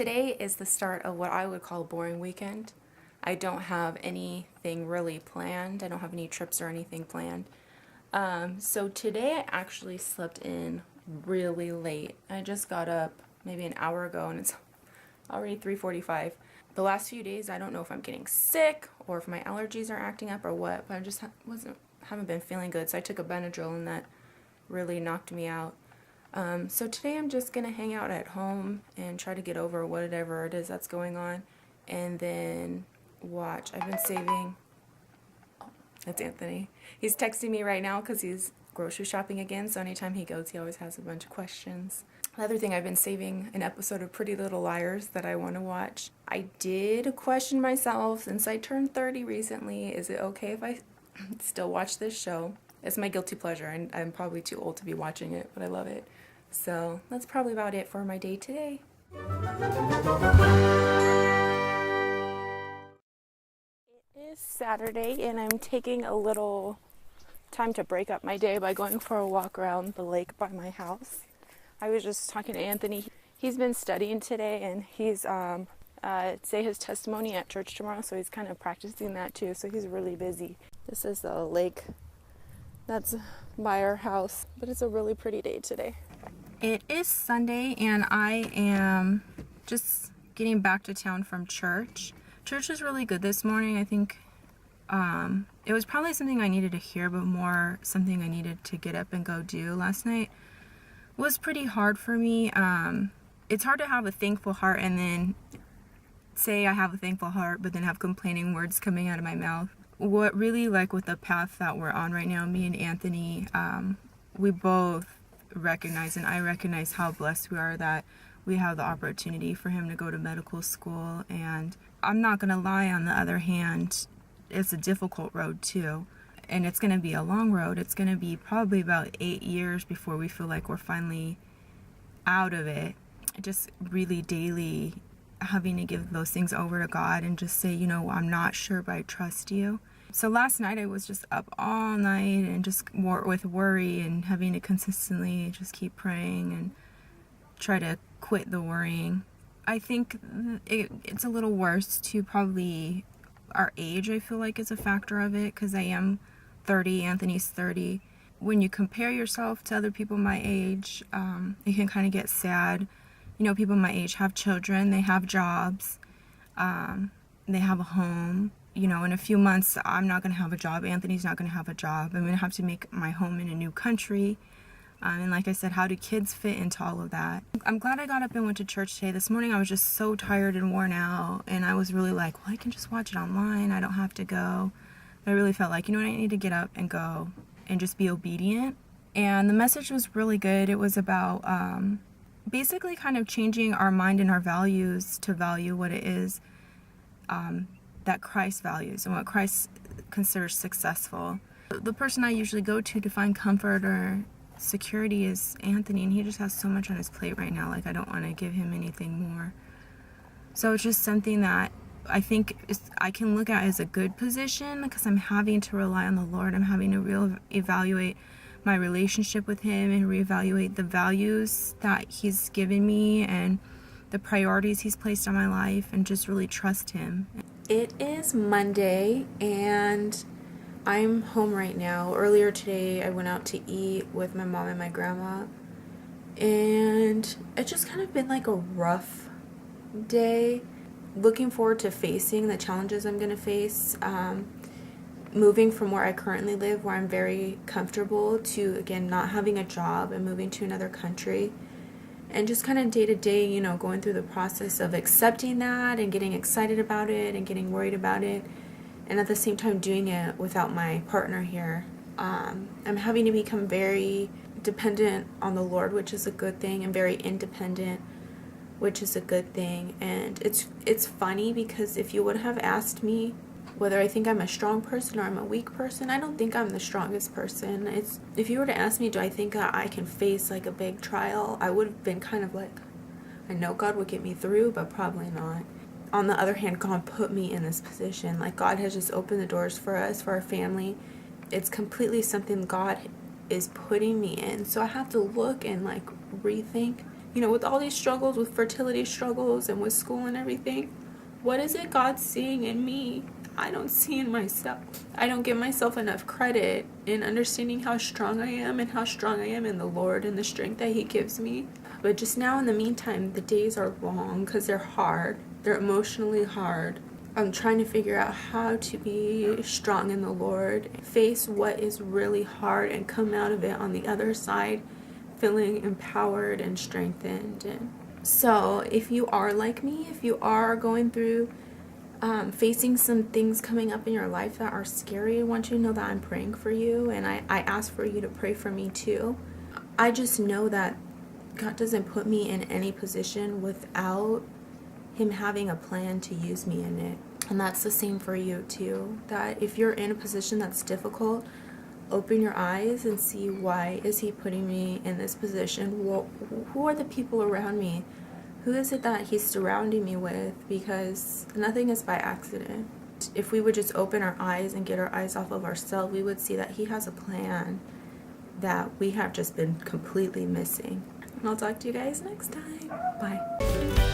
Today is the start of what I would call a boring weekend. I don't have anything really planned. I don't have any trips or anything planned. So today I actually slept in really late. I just got up maybe an hour ago and it's already 3:45. The last few days I don't know if I'm getting sick or if my allergies are acting up or what, but I just haven't been feeling good. So I took a Benadryl and that really knocked me out. So today I'm just going to hang out at home and try to get over whatever it is that's going on and then watch. I've been saving. Oh, that's Anthony. He's texting me right now because he's grocery shopping again, so anytime he goes he always has a bunch of questions. The other thing, I've been saving an episode of Pretty Little Liars that I want to watch. I did question myself since I turned 30 recently. Is it okay if I still watch this show? It's my guilty pleasure, and I'm probably too old to be watching it, but I love it. So that's probably about it for my day today. It is Saturday, and I'm taking a little time to break up my day by going for a walk around the lake by my house. I was just talking to Anthony. He's been studying today, and he's say his testimony at church tomorrow, so he's kind of practicing that too, so he's really busy. This is the lake that's by our house, but it's a really pretty day today. It is Sunday, and I am just getting back to town from church. Church was really good this morning. I think it was probably something I needed to hear, but more something I needed to get up and go do. Last night was pretty hard for me. It's hard to have a thankful heart and then say I have a thankful heart, but then have complaining words coming out of my mouth. What really, like with the path that we're on right now, me and Anthony, we both recognize, and I recognize how blessed we are that we have the opportunity for him to go to medical school. And I'm not gonna lie, on the other hand, it's a difficult road too, and it's gonna be a long road. It's gonna be probably about 8 years before we feel like we're finally out of it. Just really daily having to give those things over to God and just say, I'm not sure, but I trust you. So last night I was just up all night and just with worry and having to consistently just keep praying and try to quit the worrying. I think it's a little worse too, probably our age, I feel like, is a factor of it, because I am 30, Anthony's 30. When you compare yourself to other people my age, it can kind of get sad. People my age have children, they have jobs, they have a home. In a few months, I'm not going to have a job. Anthony's not going to have a job. I'm going to have to make my home in a new country. And like I said, how do kids fit into all of that? I'm glad I got up and went to church today. This morning I was just so tired and worn out. And I was really like, well, I can just watch it online. I don't have to go. But I really felt like, I need to get up and go and just be obedient. And the message was really good. It was about basically kind of changing our mind and our values to value what it is that Christ values and what Christ considers successful. The person I usually go to find comfort or security is Anthony, and he just has so much on his plate right now. Like, I don't want to give him anything more. So it's just something that I think I can look at as a good position, because I'm having to rely on the Lord. I'm having to evaluate my relationship with him and reevaluate the values that he's given me and the priorities he's placed on my life, and just really trust him. It is Monday, and I'm home right now. Earlier today, I went out to eat with my mom and my grandma, and it's just kind of been like a rough day. Looking forward to facing the challenges I'm going to face. Moving from where I currently live, where I'm very comfortable, to, again, not having a job and moving to another country. And just kind of day to day, going through the process of accepting that and getting excited about it and getting worried about it. And at the same time doing it without my partner here. I'm having to become very dependent on the Lord, which is a good thing, and very independent, which is a good thing. And it's funny, because if you would have asked me whether I think I'm a strong person or I'm a weak person, I don't think I'm the strongest person. If you were to ask me, do I think I can face like a big trial, I would have been kind of like, I know God would get me through, but probably not. On the other hand, God put me in this position. Like, God has just opened the doors for us, for our family. It's completely something God is putting me in. So I have to look and like rethink you know, with all these struggles, with fertility struggles and with school and everything, what is it God's seeing in me I don't see in myself? I don't give myself enough credit in understanding how strong I am and how strong I am in the Lord and the strength that He gives me. But just now, in the meantime, the days are long because they're hard. They're emotionally hard. I'm trying to figure out how to be strong in the Lord, face what is really hard, and come out of it on the other side feeling empowered and strengthened. And so if you are like me, if you are going through facing some things coming up in your life that are scary, I want you to know that I'm praying for you, and I ask for you to pray for me too. I just know that God doesn't put me in any position without Him having a plan to use me in it. And that's the same for you too, that if you're in a position that's difficult, open your eyes and see, why is He putting me in this position? Who are the people around me? Who is it that He's surrounding me with? Because nothing is by accident. If we would just open our eyes and get our eyes off of ourselves, we would see that He has a plan that we have just been completely missing. And I'll talk to you guys next time. Bye.